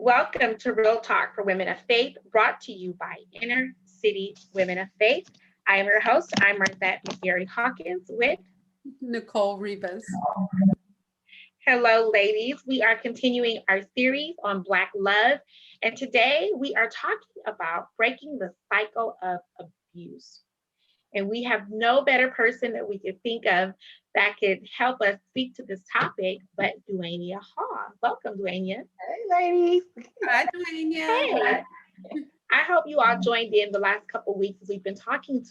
Welcome to Real Talk for Women of Faith, brought to you by Inner City Women of Faith. I am your host. I'm Martha McGarry Hawkins with Nicole Rivas. Hello, ladies. We are continuing our series on Black love, and today we are talking about breaking the cycle of abuse. And we have no better person that we could think of that could help us speak to this topic but Duania Haw. Welcome, Duania. Hey, ladies. Hi, Duania. Hey. I hope you all joined in the last couple of weeks as we've been talking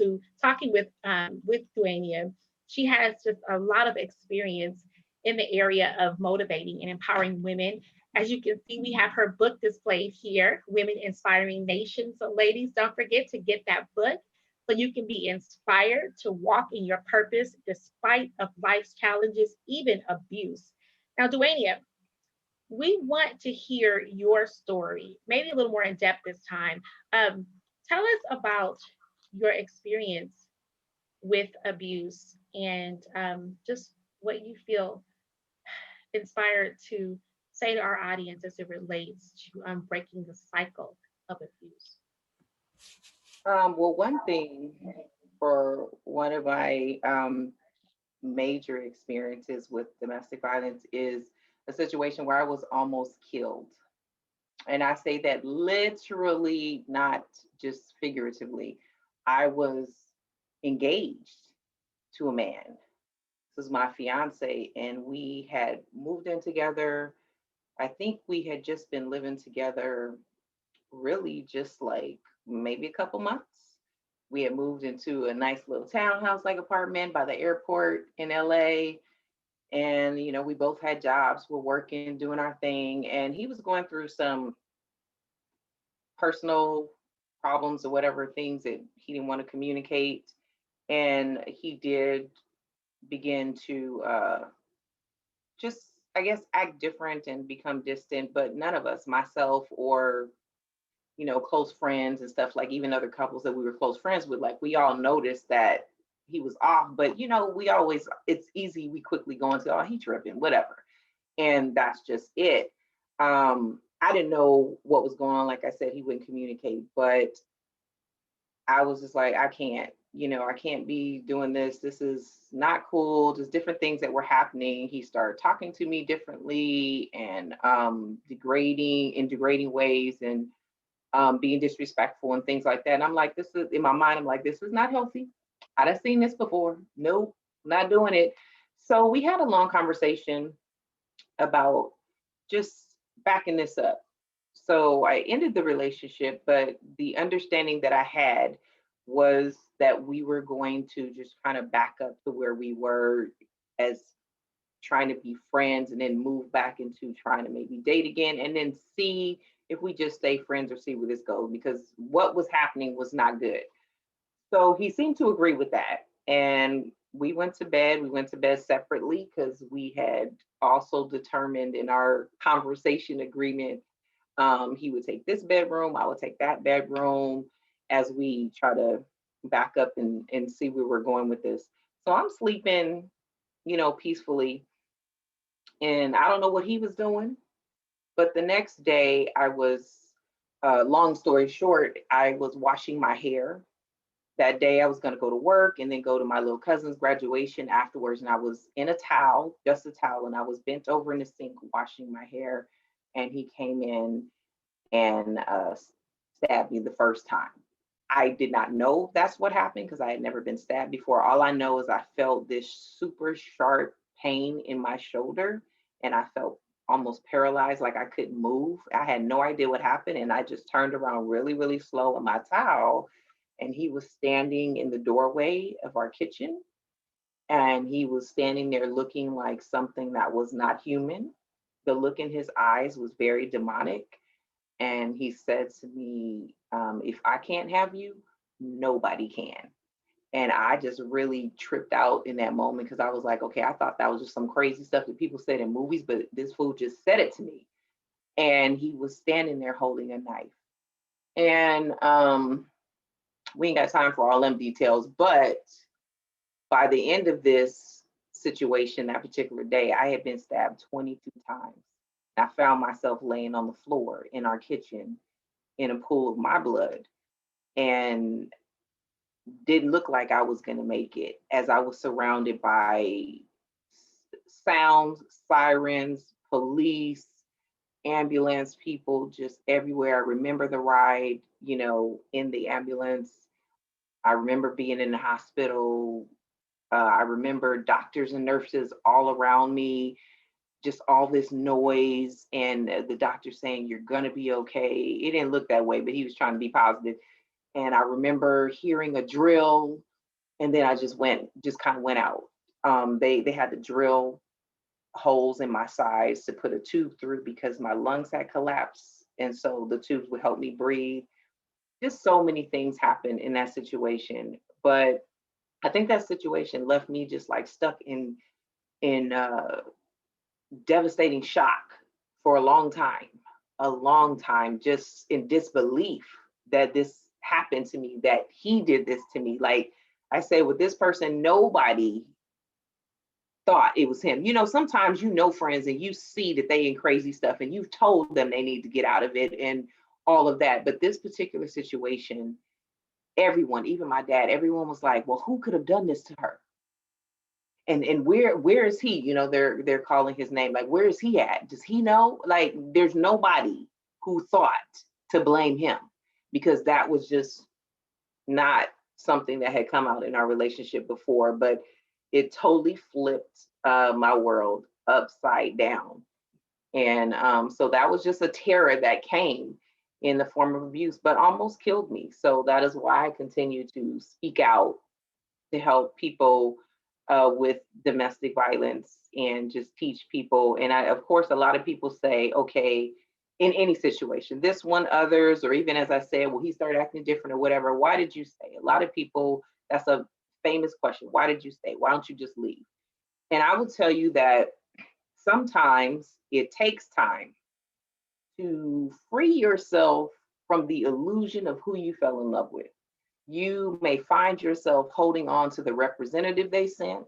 with Duania. She has just a lot of experience in the area of motivating and empowering women. As you can see, we have her book displayed here, Women Inspiring Nations. So ladies, don't forget to get that book so you can be inspired to walk in your purpose despite of life's challenges, even abuse. Now, Duania, we want to hear your story, maybe a little more in depth this time. Tell us about your experience with abuse and just what you feel inspired to say to our audience as it relates to breaking the cycle of abuse. Well, one thing for one of my major experiences with domestic violence is a situation where I was almost killed. And I say that literally, not just figuratively. I was engaged to a man. This was my fiance, and we had moved in together. I think we had just been living together really just like maybe a couple months. We had moved into a nice little townhouse like apartment by the airport in LA. And, we both had jobs, we're working, doing our thing. And he was going through some personal problems or whatever things that he didn't want to communicate. And he did begin to just, I guess, act different and become distant. But none of us, myself or close friends and stuff, like even other couples that we were close friends with, like we all noticed that he was off. But we always, it's easy, we quickly go into, oh, he tripping, whatever. And that's just it. I didn't know what was going on. Like I said, he wouldn't communicate, but I was just like, I can't be doing this. This is not cool. Just different things that were happening. He started talking to me differently and degrading ways, and being disrespectful and things like that. And I'm like, this is, in my mind, I'm like, this is not healthy. I'd have seen this before. Nope, not doing it. So we had a long conversation about just backing this up. So I ended the relationship, but the understanding that I had was that we were going to just kind of back up to where we were as trying to be friends, and then move back into trying to maybe date again, and then see if we just stay friends or see where this goes, because what was happening was not good. So he seemed to agree with that. And we went to bed. We went to bed separately because we had also determined in our conversation agreement, he would take this bedroom, I would take that bedroom, as we try to back up and see where we're going with this. So I'm sleeping, peacefully. And I don't know what he was doing. But the next day, I was, long story short, I was washing my hair. That day, I was going to go to work and then go to my little cousin's graduation afterwards. And I was in a towel, just a towel, and I was bent over in the sink washing my hair. And he came in and stabbed me the first time. I did not know that's what happened because I had never been stabbed before. All I know is I felt this super sharp pain in my shoulder, and I felt almost paralyzed, like I couldn't move. I had no idea what happened, and I just turned around really, really slow in my towel, and he was standing in the doorway of our kitchen, and he was standing there looking like something that was not human. The look in his eyes was very demonic, and he said to me, if I can't have you, nobody can. And I just really tripped out in that moment because I was like, okay, I thought that was just some crazy stuff that people said in movies, but this fool just said it to me. And he was standing there holding a knife. And we ain't got time for all them details, but by the end of this situation, that particular day, I had been stabbed 22 times. I found myself laying on the floor in our kitchen in a pool of my blood, and didn't look like I was going to make it, as I was surrounded by sounds, sirens, police, ambulance people just everywhere. I remember the ride, in the ambulance. I remember being in the hospital. I remember doctors and nurses all around me, just all this noise, and the doctor saying, "You're going to be okay." It didn't look that way, but he was trying to be positive. And I remember hearing a drill, and then I just kind of went out. They had to drill holes in my sides to put a tube through because my lungs had collapsed, and so the tubes would help me breathe. Just so many things happened in that situation, but I think that situation left me just like stuck in devastating shock for a long time, just in disbelief that this happened to me, that he did this to me. Like I say, with this person, nobody thought it was him. Sometimes friends and you see that they in crazy stuff and you've told them they need to get out of it and all of that. But this particular situation, everyone, even my dad, everyone was like, well, who could have done this to her? And where is he? They're calling his name. Like, where is he at? Does he know? Like, there's nobody who thought to blame him, because that was just not something that had come out in our relationship before. But it totally flipped my world upside down. And so that was just a terror that came in the form of abuse, but almost killed me. So that is why I continue to speak out to help people with domestic violence and just teach people. And of course, a lot of people say, okay, in any situation, this one, others, or even as I said, well, he started acting different or whatever. Why did you stay? A lot of people, that's a famous question. Why did you stay? Why don't you just leave? And I will tell you that sometimes it takes time to free yourself from the illusion of who you fell in love with. You may find yourself holding on to the representative they sent,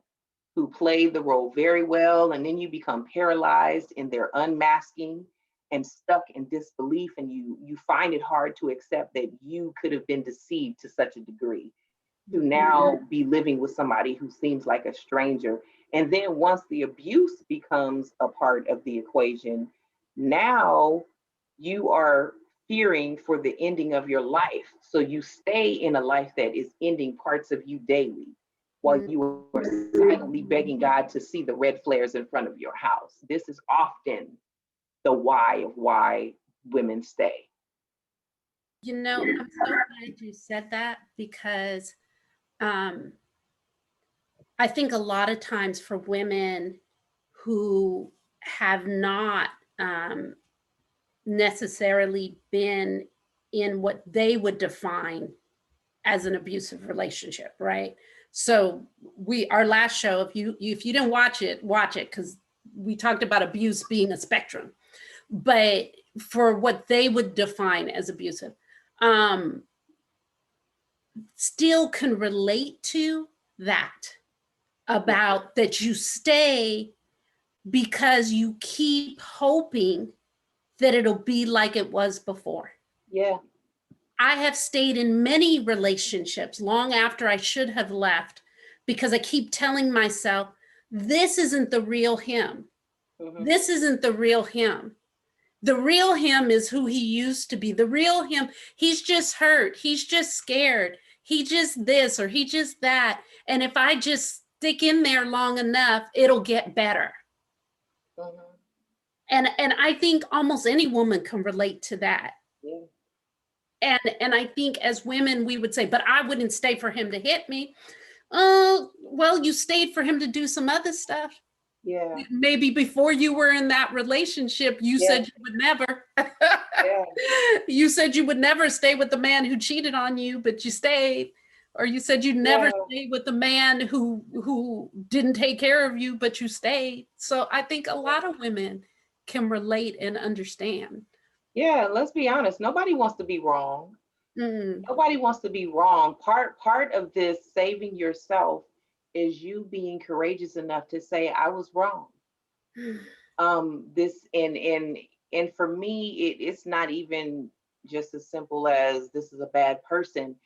who played the role very well, and then you become paralyzed in their unmasking and stuck in disbelief, and you find it hard to accept that you could have been deceived to such a degree, to now be living with somebody who seems like a stranger. And then once the abuse becomes a part of the equation, now you are fearing for the ending of your life. So you stay in a life that is ending parts of you daily, while you are silently begging God to see the red flares in front of your house. This is often the why of why women stay. I'm so glad you said that, because I think a lot of times for women who have not necessarily been in what they would define as an abusive relationship, right? So our last show, if you didn't watch it, because we talked about abuse being a spectrum, but for what they would define as abusive, still can relate to that, about that you stay because you keep hoping that it'll be like it was before. Yeah. I have stayed in many relationships long after I should have left, because I keep telling myself, this isn't the real him. Mm-hmm. This isn't the real him. The real him is who he used to be. The real him, he's just hurt. He's just scared. He just this or he just that. And if I just stick in there long enough, it'll get better. Mm-hmm. And I think almost any woman can relate to that. Yeah. And I think as women, we would say, but I wouldn't stay for him to hit me. Oh, well, you stayed for him to do some other stuff. Yeah. Maybe before you were in that relationship, you said you would never. Yeah. You said you would never stay with the man who cheated on you, but you stayed. Or you said you'd never stay with the man who didn't take care of you, but you stayed. So I think a lot of women can relate and understand. Yeah, let's be honest. Nobody wants to be wrong. Nobody wants to be wrong. Part of this saving yourself is you being courageous enough to say, I was wrong. This and for me, it's not even just as simple as this is a bad person.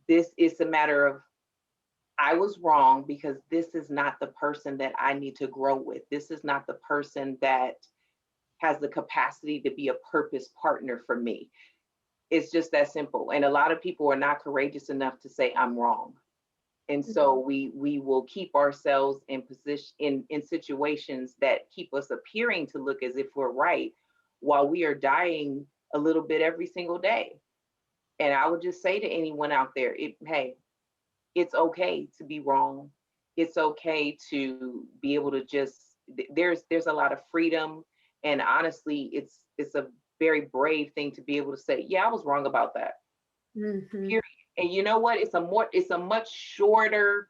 This is a matter of I was wrong because this is not the person that I need to grow with. This is not the person that has the capacity to be a purpose partner for me. It's just that simple. And a lot of people are not courageous enough to say I'm wrong. And so we will keep ourselves in position in situations that keep us appearing to look as if we're right while we are dying a little bit every single day. And I would just say to anyone out there, hey, it's okay to be wrong. It's okay to be able to just there's a lot of freedom. And honestly, it's a very brave thing to be able to say, yeah, I was wrong about that. Mhm. And you know what? It's a much shorter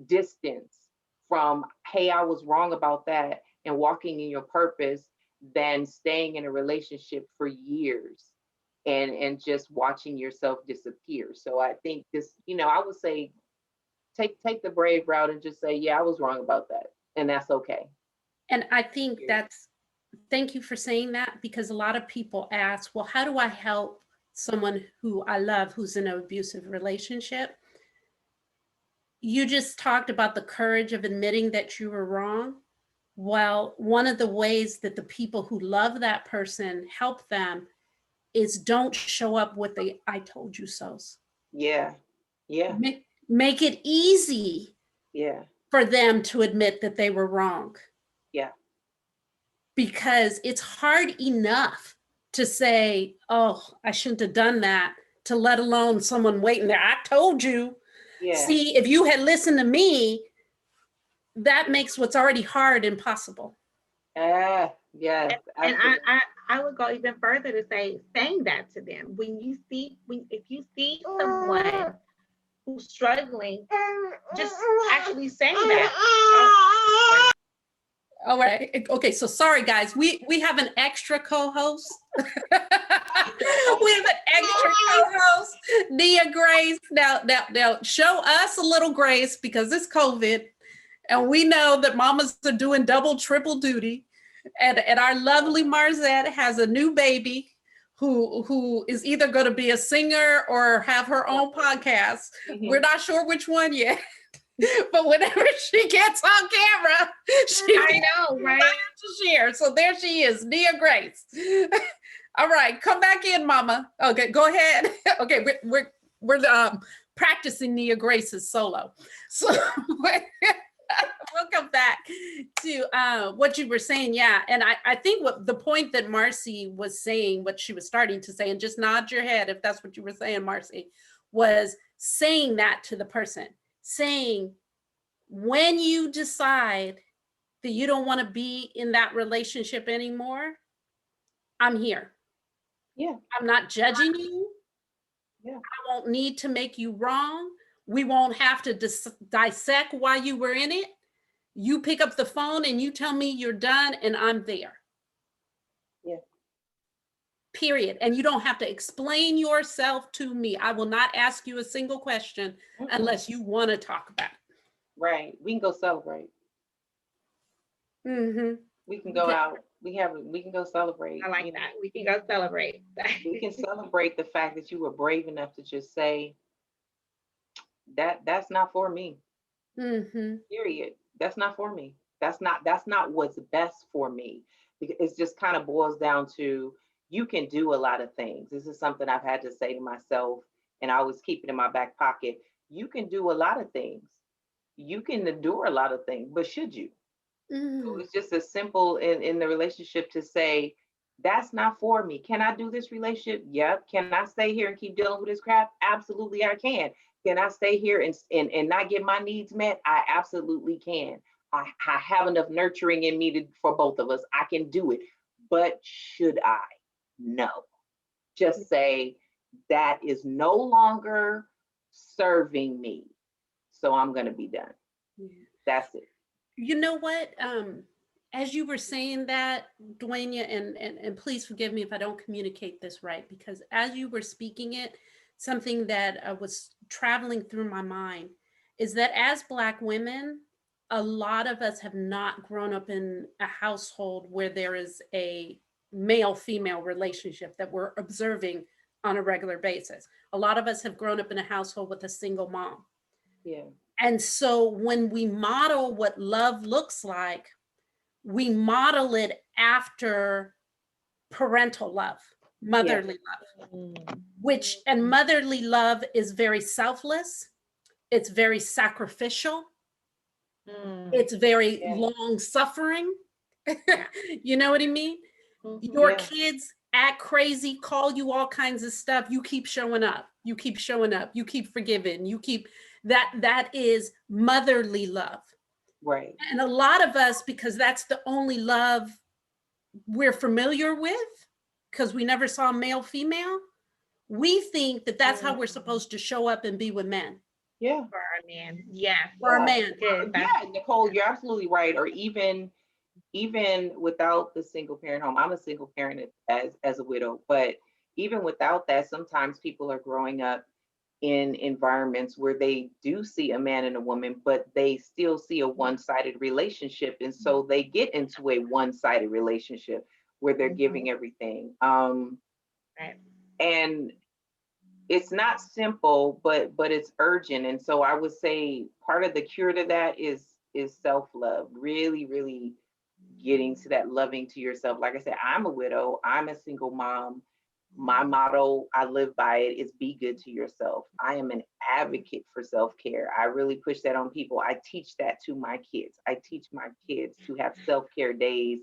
distance from, hey, I was wrong about that and walking in your purpose than staying in a relationship for years and just watching yourself disappear. So I think this, I would say take the brave route and just say, yeah, I was wrong about that. And that's okay. And I think thank you for saying that, because a lot of people ask, well, how do I help someone who I love who's in an abusive relationship? You just talked about the courage of admitting that you were wrong. Well, one of the ways that the people who love that person help them is don't show up with the I told you so's. Yeah. Yeah. Make it easy Yeah. for them to admit that they were wrong. Yeah. Because it's hard enough to say, oh, I shouldn't have done that, to let alone someone waiting there. I told you. Yeah. See, if you had listened to me, that makes what's already hard impossible. Yes. And Absolutely. I would go even further to say, saying that to them. If you see someone who's struggling, just actually saying that. All right. Okay. So sorry, guys. We have an extra co-host. We have an extra co-host, Nia Grace. Now, show us a little grace because it's COVID, and we know that mamas are doing double, triple duty. And our lovely Marzette has a new baby who is either going to be a singer or have her own podcast. We're not sure which one yet. But whenever she gets on camera, I know, right? To share. So there she is, Nia Grace. All right, come back in, Mama. Okay, go ahead. Okay, we're practicing Nia Grace's solo. So we'll come back to what you were saying. Yeah, and I think what the point that Marcy was saying, what she was starting to say, and just nod your head if that's what you were saying, Marcy, was saying that to the person. Saying, when you decide that you don't want to be in that relationship anymore, I'm here. Yeah. I'm not judging you. Yeah. I won't need to make you wrong. We won't have to dissect why you were in it. You pick up the phone and you tell me you're done, and I'm there. Yeah. Period. And you don't have to explain yourself to me. I will not ask you a single question unless you want to talk about it. Right. We can go celebrate. Mm-hmm. We can go out. We can go celebrate. I like that. We can go celebrate. We can celebrate the fact that you were brave enough to just say that's not for me. Mm-hmm. Period. That's not for me. That's not what's best for me. It just kind of boils down to, you can do a lot of things. This is something I've had to say to myself, and I always keep it in my back pocket. You can do a lot of things. You can endure a lot of things, but should you? So it's just as simple in the relationship to say, that's not for me. Can I do this relationship? Yep. Can I stay here and keep dealing with this crap? Absolutely, I can. Can I stay here and not get my needs met? I absolutely can. I have enough nurturing in me for both of us. I can do it. But should I? No. Just say, that is no longer serving me. So I'm going to be done. That's it. You know what? As you were saying that, Dwayne, and please forgive me if I don't communicate this right, because as you were speaking it, something that was traveling through my mind is that as Black women, a lot of us have not grown up in a household where there is a male-female relationship that we're observing on a regular basis. A lot of us have grown up in a household with a single mom. Yeah. And so when we model what love looks like, we model it after parental love, motherly love, Mm. and motherly love is very selfless. It's very sacrificial. Mm. It's very Yeah. long suffering. You know what I mean? Mhm. Your Yeah. kids act crazy, call you all kinds of stuff. You keep showing up. You keep showing up. You keep forgiving. You keep that is motherly love. Right. And a lot of us, because that's the only love we're familiar with, because we never saw male female, we think that that's how we're supposed to show up and be with men. Yeah. For our man. Yes. For a Yeah. man. Good. Yeah, Nicole, you're absolutely right. Or even without the single parent home, I'm a single parent as a widow, but even without that, sometimes people are growing up in environments where they do see a man and a woman, but they still see a one-sided relationship. And so they get into a one-sided relationship where they're giving everything. Right. And it's not simple, but it's urgent. And so I would say part of the cure to that is self-love, really, really getting to that loving to yourself. Like I said, I'm a widow, I'm a single mom. My motto, I live by it, is be good to yourself. I am an advocate for self-care. I really push that on people. I teach that to my kids. I teach my kids to have self-care days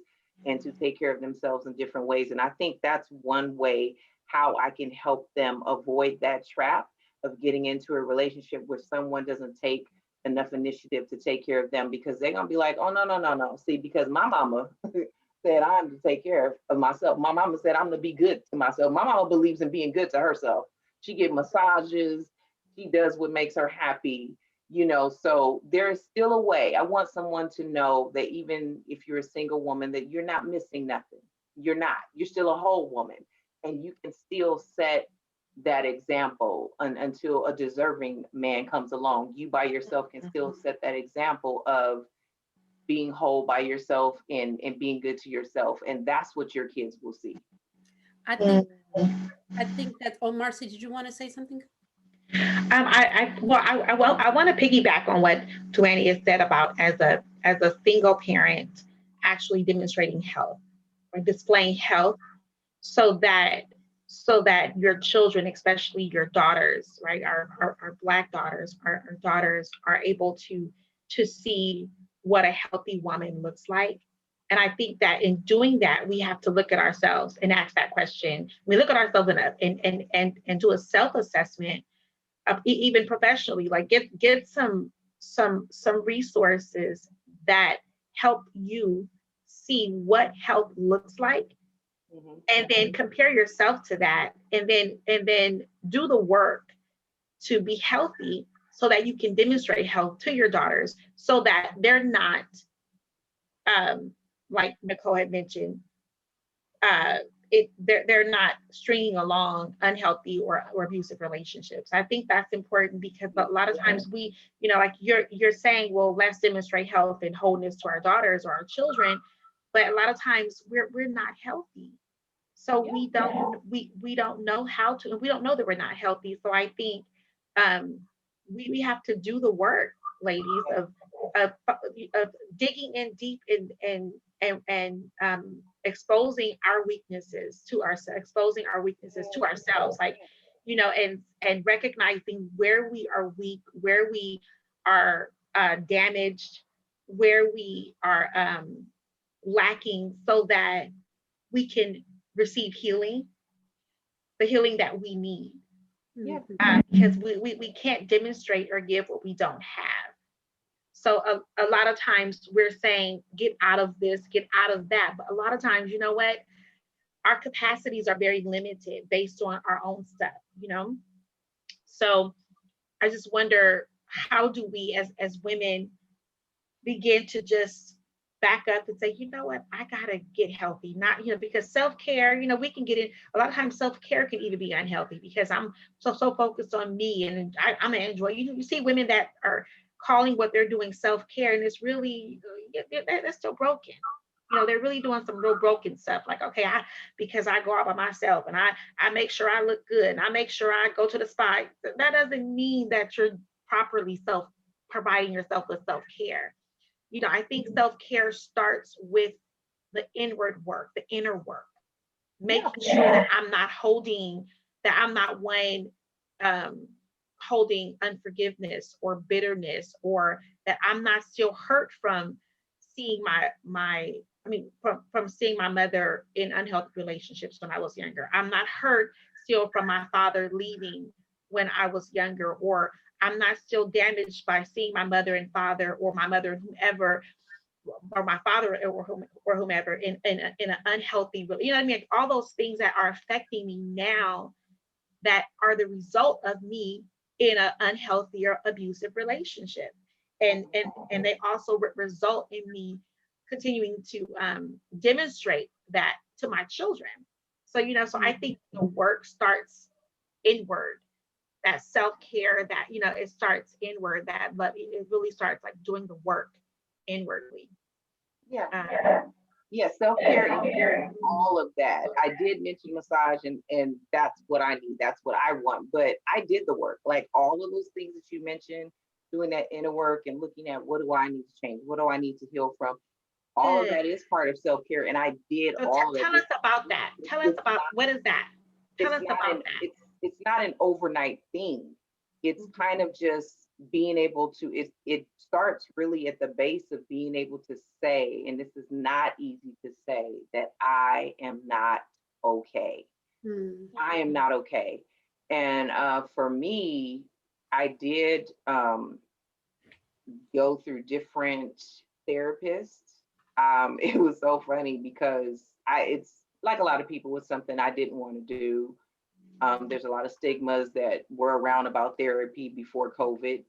and to take care of themselves in different ways. And I think that's one way how I can help them avoid that trap of getting into a relationship where someone doesn't take enough initiative to take care of them, because they're gonna be like, oh no, no, no, no. See, because my mama said I'm to take care of myself. My mama said I'm to be good to myself. My mama believes in being good to herself. She get massages, she does what makes her happy, so there's still a way. I want someone to know that even if you're a single woman, that you're not missing nothing. You're not. You're still a whole woman, and you can still set that example until a deserving man comes along. You by yourself can still set that example of being whole by yourself and being good to yourself. And that's what your kids will see. I think that, oh, Marcy, did you want to say something? I want to piggyback on what Duane has said about as a single parent actually demonstrating health or displaying health so that your children, especially your daughters, right, our Black daughters, our daughters are able to see what a healthy woman looks like. And I think that in doing that, we have to look at ourselves and ask that question. We look at ourselves and do a self-assessment, even professionally, like get some resources that help you see what health looks like, and then compare yourself to that, and then do the work to be healthy so that you can demonstrate health to your daughters, so that they're not like Nicole had mentioned, they're not stringing along unhealthy or abusive relationships. I think that's important, because a lot of times we, like you're saying, well, let's demonstrate health and wholeness to our daughters or our children, but a lot of times we're not healthy. So we don't know how to, and we don't know that we're not healthy. So I think we have to do the work, ladies, of digging in deep and exposing our weaknesses to ourselves, like, and recognizing where we are weak, where we are damaged, where we are lacking, so that we can receive healing, the healing that we need. Yeah. Because we can't demonstrate or give what we don't have. So a lot of times we're saying, get out of this, get out of that. But a lot of times, you know what? Our capacities are very limited based on our own stuff. So I just wonder, how do we as women begin to just back up and say, you know what, I gotta get healthy. Not, because self-care, we can get in. A lot of times self-care can even be unhealthy, because I'm so focused on me, and I'm gonna enjoy. You see women that are calling what they're doing self-care, and it's really they're still broken. They're really doing some real broken stuff. Like, okay, because I go out by myself and I make sure I look good and I make sure I go to the spa. That doesn't mean that you're properly providing yourself with self-care. I think self-care starts with the inward work, the inner work, making sure that I'm not one holding unforgiveness or bitterness, or that I'm not still hurt from seeing from seeing my mother in unhealthy relationships when I was younger. I'm not hurt still from my father leaving when I was younger, or I'm not still damaged by seeing my mother and father, or my mother and whomever, or my father or whomever in an unhealthy, you know what I mean? All those things that are affecting me now, that are the result of me in an unhealthy or abusive relationship. And they also result in me continuing to demonstrate that to my children. So I think the work starts inward, that self-care, that it starts inward, that but it really starts like doing the work inwardly. Yeah. Yeah, self-care and all of that. I did mention massage, and that's what I need. That's what I want. But I did the work. Like all of those things that you mentioned, doing that inner work and looking at what do I need to change? What do I need to heal from? All of that is part of self-care. And I did So all of it. Tell us about that. Tell us about what is that? Tell us about that. It's not an overnight thing. It's kind of just being able to, it starts really at the base of being able to say, and this is not easy to say, that I am not okay. I am not okay. And for me, I did go through different therapists. It was so funny because it's like a lot of people, with something I didn't want to do. There's a lot of stigmas that were around about therapy before COVID.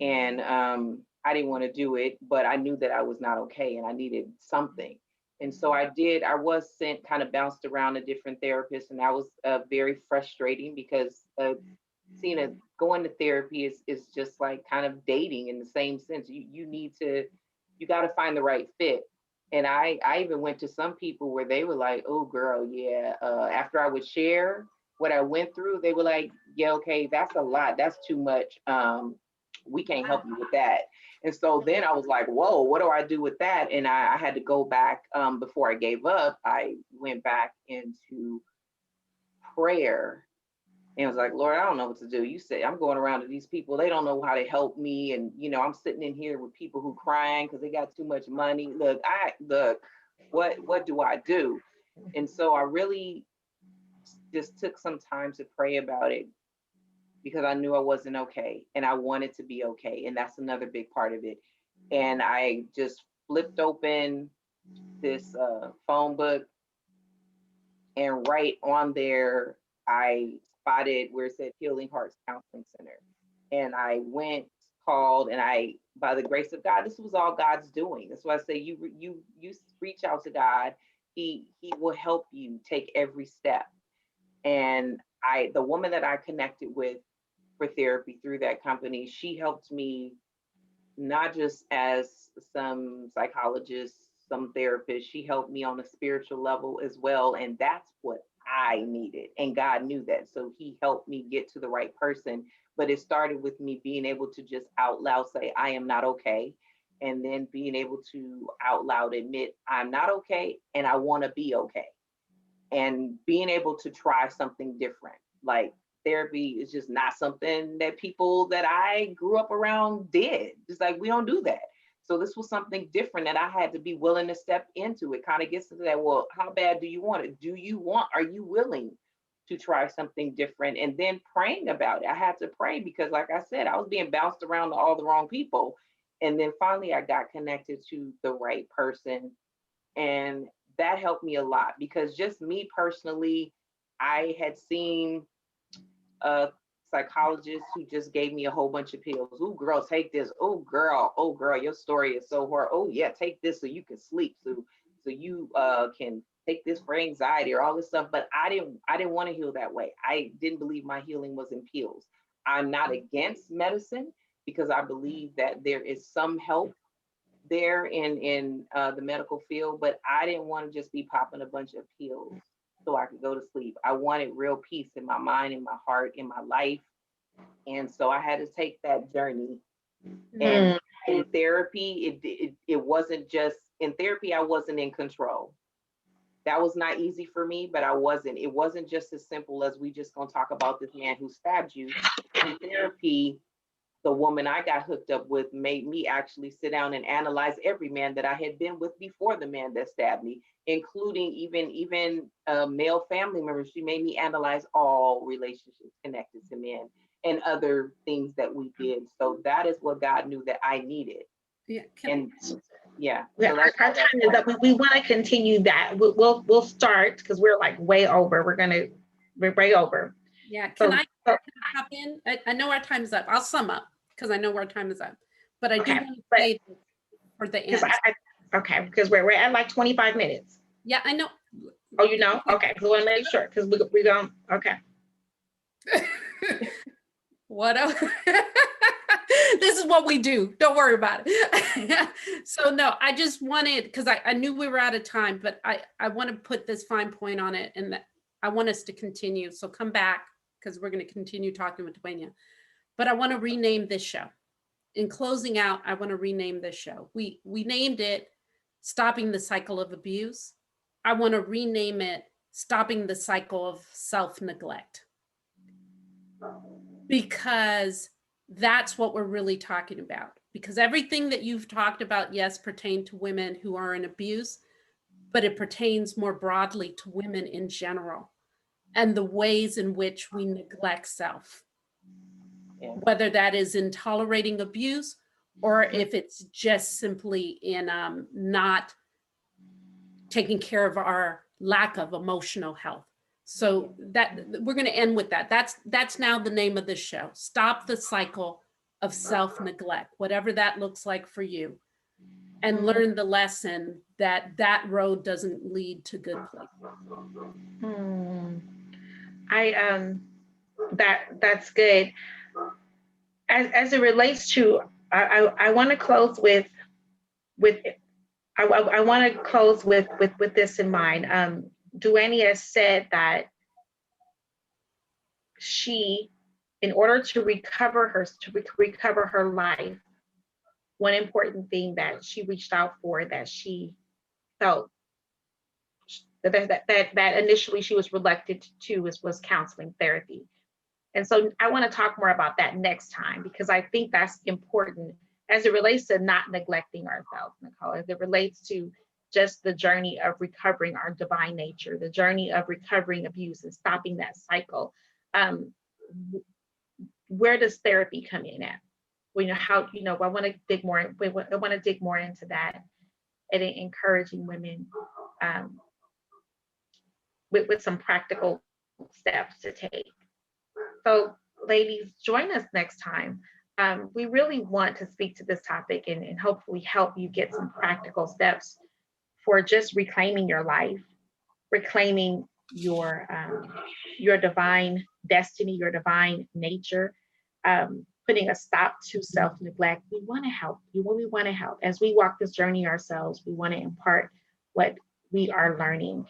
And I didn't want to do it, but I knew that I was not okay and I needed something. And so I was sent, kind of bounced around to different therapists, and that was very frustrating because going to therapy is just like kind of dating in the same sense. You got to find the right fit. And I even went to some people where they were like, oh girl, yeah. After I would share what I went through, they were like, yeah, okay, that's a lot. That's too much. We can't help you with that. And so then I was like, whoa, what do I do with that? And I had to go back before I gave up. I went back into prayer and was like, Lord, I don't know what to do. You say I'm going around to these people. They don't know how to help me. And, I'm sitting in here with people who crying because they got too much money. Look, what do I do? And so I really just took some time to pray about it, because I knew I wasn't okay and I wanted to be okay. And that's another big part of it. And I just flipped open this phone book, and right on there, I spotted where it said Healing Hearts Counseling Center. And I went, called, and by the grace of God, this was all God's doing. That's why I say you reach out to God. He will help you take every step. And the woman that I connected with for therapy through that company, she helped me not just as some psychologist, some therapist, she helped me on a spiritual level as well. And that's what I needed. And God knew that. So he helped me get to the right person. But it started with me being able to just out loud say, I am not okay. And then being able to out loud admit, I'm not okay and I want to be okay. And being able to try something different. Like, therapy is just not something that people that I grew up around did. Just like, we don't do that. So this was something different that I had to be willing to step into. It kind of gets into that, well, how bad do you want it? Are you willing to try something different? And then praying about it. I had to pray because, like I said, I was being bounced around to all the wrong people. And then finally I got connected to the right person. And that helped me a lot, because just me personally, I had seen a psychologist who just gave me a whole bunch of pills. Oh, girl, take this. Oh, girl, your story is so hard. Oh, yeah, take this so you can sleep. So you can take this for anxiety or all this stuff. But I didn't want to heal that way. I didn't believe my healing was in pills. I'm not against medicine. because I believe that there is some help there in the medical field, but I didn't want to just be popping a bunch of pills so I could go to sleep. I wanted real peace in my mind, in my heart, in my life. And so I had to take that journey. And in therapy, it wasn't just in therapy, I wasn't in control. That was not easy for me, but it wasn't just as simple as we just gonna talk about this man who stabbed you. In therapy, the woman I got hooked up with made me actually sit down and analyze every man that I had been with before the man that stabbed me, including even male family members. She made me analyze all relationships connected to men and other things that we did. So that is what God knew that I needed. Yeah. And yeah, Yeah, so our that's time is up. We want to continue that. We'll start because we're like way over. We're way over. Yeah, So, can I hop in? I know our time's up. I'll sum up because I know our time is up. But I do Okay, want to but- say this for the because end. okay, because we're at like 25 minutes. Yeah, I know. Oh, you know? Okay, so we want to make sure because we're going, okay. What else? This is what we do. Don't worry about it. So no, I just wanted, because I knew we were out of time, but I want to put this fine point on it, and that I want us to continue. So come back because we're going to continue talking with Dwayne. But I want to rename this show. In closing out, I want to rename this show. We named it Stopping the Cycle of Abuse. I want to rename it Stopping the Cycle of Self-Neglect, because that's what we're really talking about. Because everything that you've talked about, yes, pertain to women who are in abuse, but it pertains more broadly to women in general and the ways in which we neglect self, Yeah. whether that is in tolerating abuse or if it's just simply in not taking care of our lack of emotional health. So that we're going to end with that. That's now the name of this show. Stop the cycle of self-neglect, whatever that looks like for you, and learn the lesson that that road doesn't lead to good places. That's good. As it relates to, I want to close with I want to close with this in mind. Duania said that she, in order to recover her life, one important thing that she reached out for, that she felt that initially she was reluctant to, was counseling therapy. And so I want to talk more about that next time, because I think that's important as it relates to not neglecting ourselves, Nicole, as it relates to just the journey of recovering our divine nature, the journey of recovering abuse and stopping that cycle. Where does therapy come in at? Well, how, I want to dig more. I want to dig more into that, and encouraging women with some practical steps to take. So, ladies, join us next time. We really want to speak to this topic and hopefully help you get some practical steps for just reclaiming your life, reclaiming your divine destiny, your divine nature, putting a stop to self-neglect. We want to help you. We want to help. As we walk this journey ourselves, we want to impart what we are learning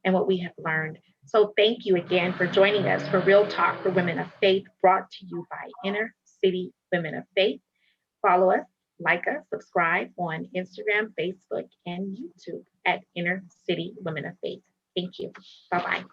and what we have learned. So thank you again for joining us for Real Talk for Women of Faith, brought to you by Inner City Women of Faith. Follow us, like us, subscribe on Instagram, Facebook, and YouTube at Inner City Women of Faith. Thank you. Bye-bye.